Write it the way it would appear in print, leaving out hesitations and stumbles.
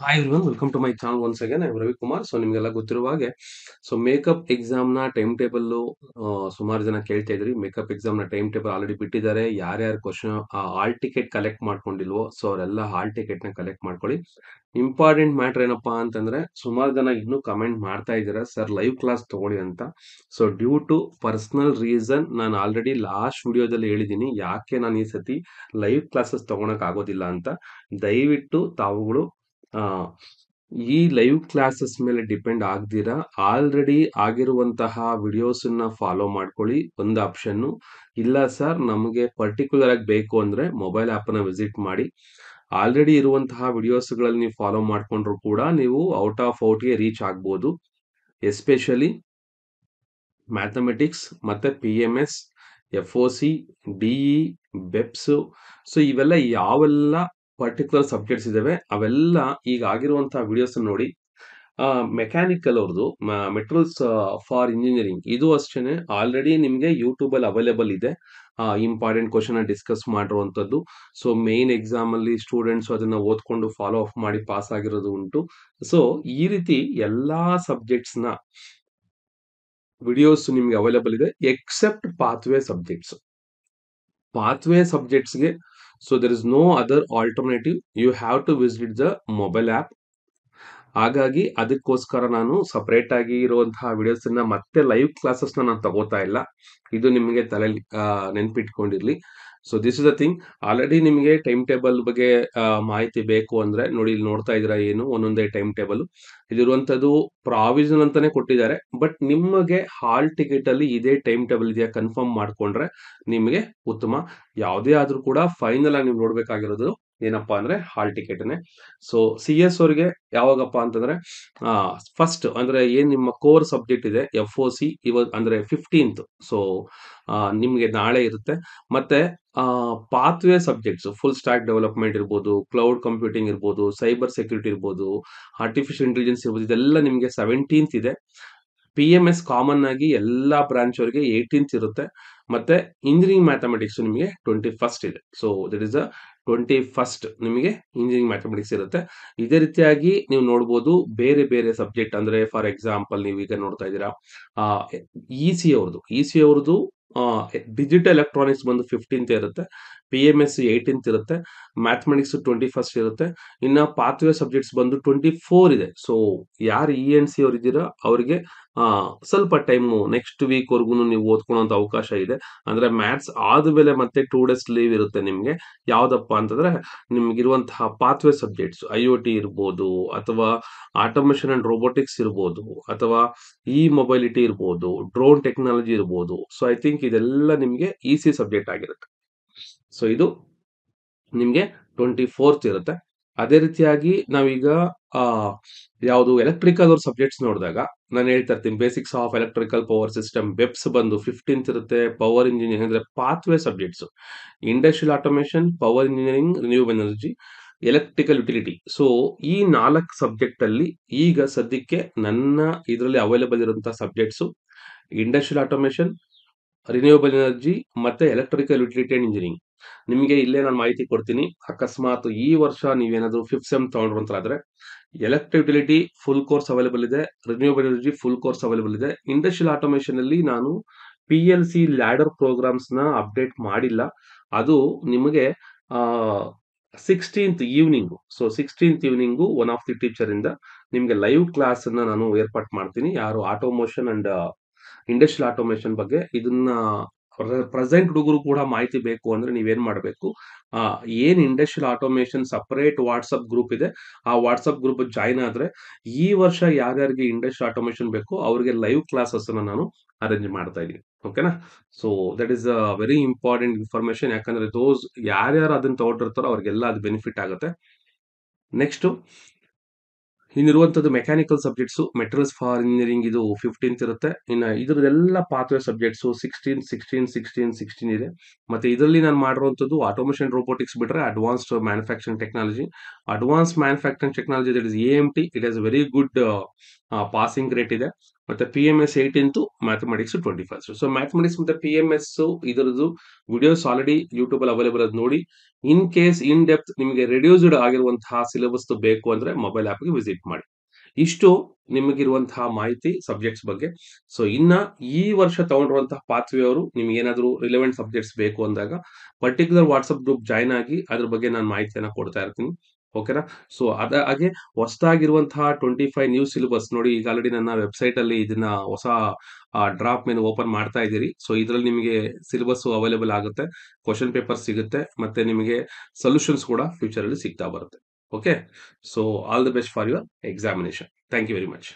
Hi everyone, welcome to my channel once again. I Ravikumar. So ನಿಮಗೆಲ್ಲ ಗೊತ್ತಿರುವ ಹಾಗೆ makeup ಎಕ್ಸಾಮ್ನ ಟೈಮ್ ಟೇಬಲ್ಲು ಸುಮಾರು ಜನ ಕೇಳ್ತಾ ಇದ್ರಿ. ಮೇಕಪ್ ಎಕ್ಸಾಮ್ನ ಟೈಮ್ ಟೇಬಲ್ ಆಲ್ರೆಡಿ ಬಿಟ್ಟಿದ್ದಾರೆ. ಯಾರ್ಯಾರು ಕ್ವಶನ್ ಹಾಲ್ ಟಿಕೆಟ್ ಕಲೆಕ್ಟ್ ಮಾಡ್ಕೊಂಡಿಲ್ವೋ ಸೊ ಅವರೆಲ್ಲ ಹಾಲ್ ಟಿಕೆಟ್ನ ಕಲೆಕ್ಟ್ ಮಾಡ್ಕೊಳ್ಳಿ. ಇಂಪಾರ್ಟೆಂಟ್ ಮ್ಯಾಟ್ರ್ ಏನಪ್ಪಾ ಅಂತಂದ್ರೆ, ಸುಮಾರು ಜನ ಇನ್ನೂ ಕಮೆಂಟ್ ಮಾಡ್ತಾ ಇದ್ದೀರಾ ಸರ್ ಲೈವ್ ಕ್ಲಾಸ್ ತಗೊಳ್ಳಿ ಅಂತ. So due to personal reason ನಾನು ಆಲ್ರೆಡಿ ಲಾಸ್ಟ್ ವಿಡಿಯೋದಲ್ಲಿ ಹೇಳಿದ್ದೀನಿ ಯಾಕೆ ನಾನು ಈ ಸತಿ ಲೈವ್ ಕ್ಲಾಸಸ್ ತಗೊಳಕ್ ಆಗೋದಿಲ್ಲ ಅಂತ. ದಯವಿಟ್ಟು ತಾವುಗಳು ಆ, ಈ ಲೈವ್ ಕ್ಲಾಸಸ್ ಮೇಲೆ ಡಿಪೆಂಡ್ ಆಗ್ದಿರಾ ಆಲ್ರೆಡಿ ಆಗಿರುವಂತಹ ವಿಡಿಯೋಸನ್ನ ಫಾಲೋ ಮಾಡ್ಕೊಳ್ಳಿ. ಒಂದು ಆಪ್ಷನ್ನು. ಇಲ್ಲ ಸರ್ ನಮಗೆ ಪರ್ಟಿಕ್ಯುಲರ್ ಆಗಿ ಬೇಕು ಅಂದ್ರೆ ಮೊಬೈಲ್ ಆ್ಯಪನ್ನ ವಿಸಿಟ್ ಮಾಡಿ. ಆಲ್ರೆಡಿ ಇರುವಂತಹ ವಿಡಿಯೋಸ್ಗಳಲ್ಲಿ ನೀವು ಫಾಲೋ ಮಾಡ್ಕೊಂಡ್ರು ಕೂಡ ನೀವು ಔಟ್ ಆಫ್ ಔಟ್ಗೆ ರೀಚ್ ಆಗ್ಬೋದು. ಎಸ್ಪೆಷಲಿ ಮ್ಯಾಥಮೆಟಿಕ್ಸ್ ಮತ್ತೆ PMS, FOC, DE, ಬೆಪ್ಸ್. ಸೊ ಇವೆಲ್ಲ ಯಾವೆಲ್ಲ ಪರ್ಟಿಕ್ಯುಲರ್ ಸಬ್ಜೆಕ್ಟ್ಸ್ ಇದಾವೆ ಅವೆಲ್ಲ ಈಗ ಆಗಿರುವಂತಹ ವಿಡಿಯೋಸ್ ನೋಡಿ. ಮೆಕ್ಯಾನಿಕಲ್ ಅವ್ರದ್ದು ಮೆಟೀರಿಯಲ್ಸ್ ಫಾರ್ ಇಂಜಿನಿಯರಿಂಗ್ ಇದು ಅಷ್ಟೇನೆ ಆಲ್ರೆಡಿ ನಿಮಗೆ ಯೂಟ್ಯೂಬ್ ಅಲ್ಲಿ ಅವೈಲೇಬಲ್ ಇದೆ. ಇಂಪಾರ್ಟೆಂಟ್ ಕ್ವಶನ್ ಡಿಸ್ಕಸ್ ಮಾಡಿರುವಂತದ್ದು. ಸೊ ಮೇನ್ ಎಕ್ಸಾಮ್ ಅಲ್ಲಿ ಸ್ಟೂಡೆಂಟ್ಸ್ ಅದನ್ನ ಓದ್ಕೊಂಡು ಫಾಲೋ ಅಪ್ ಮಾಡಿ ಪಾಸ್ ಆಗಿರೋದು ಉಂಟು. ಸೊ ಈ ರೀತಿ ಎಲ್ಲಾ ಸಬ್ಜೆಕ್ಟ್ಸ್ ನ ವಿಡಿಯೋಸ್ ನಿಮ್ಗೆ ಅವೈಲೇಬಲ್ ಇದೆ ಎಕ್ಸೆಪ್ಟ್ ಪಾತ್ವೇ ಸಬ್ಜೆಕ್ಟ್ಸ್. ಪಾತ್ವೇ ಸಬ್ಜೆಕ್ಟ್ಸ್ಗೆ so there is no other alternative, you have to visit the mobile app. ಹಾಗಾಗಿ ಅದಕ್ಕೋಸ್ಕರ ನಾನು ಸಪರೇಟ್ ಆಗಿ ಇರುವಂತಹ ವಿಡಿಯೋಸ್ ಮತ್ತೆ ಲೈವ್ ಕ್ಲಾಸಸ್ ನಾನು ತಗೋತಾ ಇಲ್ಲ. ಇದು ನಿಮಗೆ ತಲೆಯಲ್ಲಿ ನೆನ್ಪಿಟ್ಕೊಂಡಿರ್ಲಿ. So this is the thing. Already ನಿಮಗೆ ಟೈಮ್ ಟೇಬಲ್ ಬಗ್ಗೆ ಮಾಹಿತಿ ಬೇಕು ಅಂದ್ರೆ ನೋಡಿ, ಇಲ್ಲಿ ನೋಡ್ತಾ ಇದ್ದೀರಾ ಏನು ಒಂದೊಂದೇ ಟೈಮ್ ಟೇಬಲ್. ಇದಿರುವಂತದ್ದು ಪ್ರಾವಿಷನ್ ಅಂತಾನೆ ಕೊಟ್ಟಿದ್ದಾರೆ. ಬಟ್ ನಿಮಗೆ ಹಾಲ್ ಟಿಕೆಟ್ ಅಲ್ಲಿ ಇದೇ ಟೈಮ್ ಟೇಬಲ್ ಇದೆಯಾ ಕನ್ಫರ್ಮ್ ಮಾಡ್ಕೊಂಡ್ರೆ ನಿಮಗೆ ಉತ್ತಮ. ಯಾವುದೇ ಆದ್ರೂ ಕೂಡ ಫೈನಲ್ ಆಗಿ ನೀವು ನೋಡ್ಬೇಕಾಗಿರೋದು ಏನಪ್ಪಾ ಅಂದ್ರೆ ಹಾಲ್ ಟಿಕೆಟ್ನೆ. ಸೊ CS ಅವರಿಗೆ ಯಾವಾಗಪ್ಪ ಅಂತಂದ್ರೆ ಫಸ್ಟ್ ಅಂದ್ರೆ ಏನ್ ನಿಮ್ಮ ಕೋರ್ ಸಬ್ಜೆಕ್ಟ್ ಇದೆ FOC ಅಂದ್ರೆ 15th. ಸೊ ನಿಮ್ಗೆ ನಾಳೆ ಇರುತ್ತೆ. ಮತ್ತೆ pathway subjects full stack development ಇರ್ಬೋದು, ಕ್ಲೌಡ್ ಕಂಪ್ಯೂಟಿಂಗ್ ಇರ್ಬೋದು, ಸೈಬರ್ ಸೆಕ್ಯೂರಿಟಿ ಇರ್ಬೋದು, ಆರ್ಟಿಫಿಷಿಯಲ್ ಇಂಟೆಲಿಜೆನ್ಸ್ ಇರ್ಬೋದು, ಇದೆಲ್ಲ ನಿಮ್ಗೆ 17th ಇದೆ. PMS ಕಾಮನ್ ಆಗಿ ಎಲ್ಲಾ ಬ್ರಾಂಚ್ ಅವರಿಗೆ 18th ಇರುತ್ತೆ. ಮತ್ತೆ ಇಂಜಿನಿಯರಿಂಗ್ ಮ್ಯಾಥಮೆಟಿಕ್ಸ್ ನಿಮಗೆ 21st ಇದೆ. ಸೊ ದಟ್ ಇಸ್ 21st ನಿಮಗೆ ಇಂಜಿನಿಯರಿಂಗ್ ಮ್ಯಾಥಮೆಟಿಕ್ಸ್ ಇರುತ್ತೆ. ಇದೇ ರೀತಿಯಾಗಿ ನೀವು ನೋಡ್ಬೋದು ಬೇರೆ ಬೇರೆ ಸಬ್ಜೆಕ್ಟ್ ಅಂದ್ರೆ ಫಾರ್ ಎಕ್ಸಾಂಪಲ್ ನೀವು ಈಗ ನೋಡ್ತಾ ಇದ್ದೀರಾ ಇ ಸಿ ಅವ್ರದ್ದು ಡಿಜಿಟಲ್ ಎಲೆಕ್ಟ್ರಾನಿಕ್ಸ್ ಬಂದು 15th ಇರುತ್ತೆ, PMS 18th ಇರುತ್ತೆ, ಮ್ಯಾಥಮೆಟಿಕ್ಸ್ 21st ಇರುತ್ತೆ. ಇನ್ನ ಪಾತ್ವೇ ಸಬ್ಜೆಕ್ಟ್ಸ್ ಬಂದು 24 ಇದೆ. ಸೊ ಯಾರು ENC ಅವ್ರು ಇದ್ದೀರಾ ಅವರಿಗೆ ಸ್ವಲ್ಪ ಟೈಮು ನೆಕ್ಸ್ಟ್ ವೀಕ್ ವರ್ಗು ನೀವು ಓದ್ಕೊಳ್ಳೋಂಥ ಅವಕಾಶ ಇದೆ. ಅಂದ್ರೆ ಮ್ಯಾಥ್ಸ್ ಆದ್ಮೇಲೆ ಮತ್ತೆ 2 days ಲೀವ್ ಇರುತ್ತೆ ನಿಮ್ಗೆ. ಯಾವ್ದಪ್ಪ ಅಂತಂದ್ರೆ ನಿಮ್ಗಿರುವಂತಹ ಪಾತ್ವೇ ಸಬ್ಜೆಕ್ಟ್ಸ್ IoT ಇರ್ಬೋದು, ಅಥವಾ ಆಟೋಮೇಷನ್ ಅಂಡ್ ರೋಬೋಟಿಕ್ಸ್ ಇರ್ಬೋದು, ಅಥವಾ ಮೊಬೈಲಿಟಿ ಇರ್ಬೋದು, ಡ್ರೋನ್ ಟೆಕ್ನಾಲಜಿ ಇರ್ಬೋದು. ಸೊ ಐ ಥಿಂಕ್ ಇದೆಲ್ಲ ನಿಮ್ಗೆ EC ಸಬ್ಜೆಕ್ಟ್ ಆಗಿರುತ್ತೆ. ಸೊ ಇದು ನಿಮ್ಗೆ 24th ಇರುತ್ತೆ. ಅದೇ ರೀತಿಯಾಗಿ ನಾವೀಗ ಆ ಯಾವುದು ಎಲೆಕ್ಟ್ರಿಕಲ್ ಅವ್ರ ಸಬ್ಜೆಕ್ಟ್ಸ್ ನೋಡಿದಾಗ ನಾನು ಹೇಳ್ತಾ ಇರ್ತೀನಿ, basics of electrical power system BEPS ಬಂದು 15th ಇರುತ್ತೆ. ಪವರ್ ಇಂಜಿನಿಯರಿಂಗ್ ಅಂದ್ರೆ pathway subjects industrial automation, power engineering, renewable energy, electrical utility. So ಈ 4 ಸಬ್ಜೆಕ್ಟ್ ಅಲ್ಲಿ ಈಗ ಸದ್ಯಕ್ಕೆ ನನ್ನ ಇದರಲ್ಲಿ ಅವೈಲೇಬಲ್ ಇರುವಂತಹ subjects industrial automation, renewable energy ಮತ್ತೆ ಎಲೆಕ್ಟ್ರಿಕಲ್ ಯುಟಿಲಿಟಿ ಅಂಡ್ ಇಂಜಿನಿಯರಿಂಗ್. ನಿಮಗೆ ಇಲ್ಲೇ ನಾನು ಮಾಹಿತಿ ಕೊಡ್ತೀನಿ. ಅಕಸ್ಮಾತ್ ಈ ವರ್ಷ ನೀವೇನಾದ್ರೂ 5th ಸೆಮ್ ತಗೊಂಡ್ರಂತಾದ್ರೆ electric utility full course available ಇದೆ, renewable energy full course available ಇದೆ. ಇಂಡಸ್ಟ್ರಿಯಲ್ ಆಟೋಮೇಷನ್ ಅಲ್ಲಿ ನಾನು PLC ಲ್ಯಾಡರ್ ಪ್ರೋಗ್ರಾಮ್ಸ್ ನ ಅಪ್ಡೇಟ್ ಮಾಡಿಲ್ಲ. ಅದು ನಿಮಗೆ ಆ 16th evening. So 16th evening one of the teacher ಇಂದ ನಿಮ್ಗೆ ಲೈವ್ ಕ್ಲಾಸ್ ಅನ್ನ ನಾನು ಏರ್ಪಾಟ್ ಮಾಡ್ತೀನಿ. ಯಾರು ಆಟೋಮೋಷನ್ ಅಂಡ್ ಇಂಡಸ್ಟ್ರಿಯಲ್ ಆಟೋಮೇಷನ್ ಬಗ್ಗೆ ಇದನ್ನ ಪ್ರೆಸೆಂಟ್ ಹುಡುಗರು ಕೂಡ ಮಾಹಿತಿ ಬೇಕು ಅಂದ್ರೆ ನೀವೇನ್ ಮಾಡಬೇಕು, ಏನ್ industrial automation separate WhatsApp group ಇದೆ ಆ ವಾಟ್ಸಪ್ ಗ್ರೂಪ್ ಜಾಯ್ನ್ ಆದ್ರೆ ಈ ವರ್ಷ ಯಾರ್ಯಾರಿಗೆ ಇಂಡಸ್ಟ್ರಿಯಲ್ ಆಟೋಮೇಷನ್ ಬೇಕು ಅವ್ರಿಗೆ ಲೈವ್ ಕ್ಲಾಸಸ್ ಅನ್ನ ನಾನು ಅರೇಂಜ್ ಮಾಡ್ತಾ ಇದ್ದೀನಿ. ಓಕೆನಾ? So that is a very important information. ಯಾಕಂದ್ರೆ ದೋಸ್ ಯಾರ್ಯಾರು ಅದನ್ನ ತಗೊಂಡಿರ್ತಾರೋ ಅವ್ರಿಗೆಲ್ಲ ಅದು ಬೆನಿಫಿಟ್ ಆಗುತ್ತೆ. ನೆಕ್ಸ್ಟ್ ಇನ್ನಿರುವಂತದ್ದು mechanical subjects materials for engineering ಇದು 15th ಇರುತ್ತೆ. ಇನ್ನು ಇದ್ರದ್ದೆಲ್ಲ ಪಾತ್ವೇ ಸಬ್ಜೆಕ್ಟ್ಸ್ 16 ಇದೆ. ಮತ್ತೆ ಇದರಲ್ಲಿ ನಾನು ಮಾಡಿರುವಂತದ್ದು ಆಟೋಮೇಷನ್ ರೋಬೋಟಿಕ್ಸ್ ಬಿಟ್ರೆ advanced manufacturing technology. Advance manufacturing technology that is AMT, it has very good passing rate ಇದೆ. ಮತ್ತೆ PMS 18th, mathematics 21st. So mathematics ಮತ್ತೆ PMS ಇದರದ್ದು ವಿಡಿಯೋಸ್ ಆಲ್ರೆಡಿ ಯೂಟ್ಯೂಬ್ ಅಲ್ಲಿ ಅವೈಲೇಬಲ್ ಅದು ನೋಡಿ. ಇನ್ ಕೇಸ್ ಇನ್ ಡೆಪ್ತ್ ನಿಮಗೆ reduced ಆಗಿರುವಂತಹ syllabus ಬೇಕು ಅಂದ್ರೆ ಮೊಬೈಲ್ ಆಪ್ಗೆ ವಿಸಿಟ್ ಮಾಡಿ. ಇಷ್ಟು ನಿಮಗಿರುವಂತಹ ಮಾಹಿತಿ ಸಬ್ಜೆಕ್ಟ್ಸ್ ಬಗ್ಗೆ. ಸೊ ಇನ್ನ ಈ ವರ್ಷ ತಗೊಂಡಿರುವಂತಹ ಪಾಥ್ವೇ ಅವರು ನಿಮ್ಗೆ ಏನಾದ್ರು ರಿಲೆವೆಂಟ್ ಸಬ್ಜೆಕ್ಟ್ಸ್ ಬೇಕು ಅಂದಾಗ ಪರ್ಟಿಕ್ಯುಲರ್ ವಾಟ್ಸ್ಆಪ್ ಗ್ರೂಪ್ ಜಾಯ್ನ್ ಆಗಿ ಅದ್ರ ಬಗ್ಗೆ ನಾನು ಮಾಹಿತಿಯನ್ನ ಕೊಡ್ತಾ ಇರ್ತೀನಿ. ಓಕೆನಾ? ಸೊ ಹಾಗೆ ಹೊಸದಾಗಿರುವಂತಹ 25 ನ್ಯೂ ಸಿಲೆಬಸ್ ನೋಡಿ, ಈಗ ಆಲ್ರೆಡಿ ನನ್ನ ವೆಬ್ಸೈಟ್ ಅಲ್ಲಿ ಇದನ್ನ ಹೊಸ ಡ್ರಾಪ್ ಮೇಲೆ ಓಪನ್ ಮಾಡ್ತಾ ಇದ್ದೀರಿ. ಸೊ ಇದರಲ್ಲಿ ನಿಮಗೆ ಸಿಲೆಬಸ್ ಅವೈಲೇಬಲ್ ಆಗುತ್ತೆ, ಕ್ವಶನ್ ಪೇಪರ್ ಸಿಗುತ್ತೆ, ಮತ್ತೆ ನಿಮಗೆ ಸೊಲ್ಯೂಷನ್ಸ್ ಕೂಡ ಫ್ಯೂಚರ್ ಅಲ್ಲಿ ಸಿಗ್ತಾ ಬರುತ್ತೆ. Okay, so all the best for your examination. Thank you very much.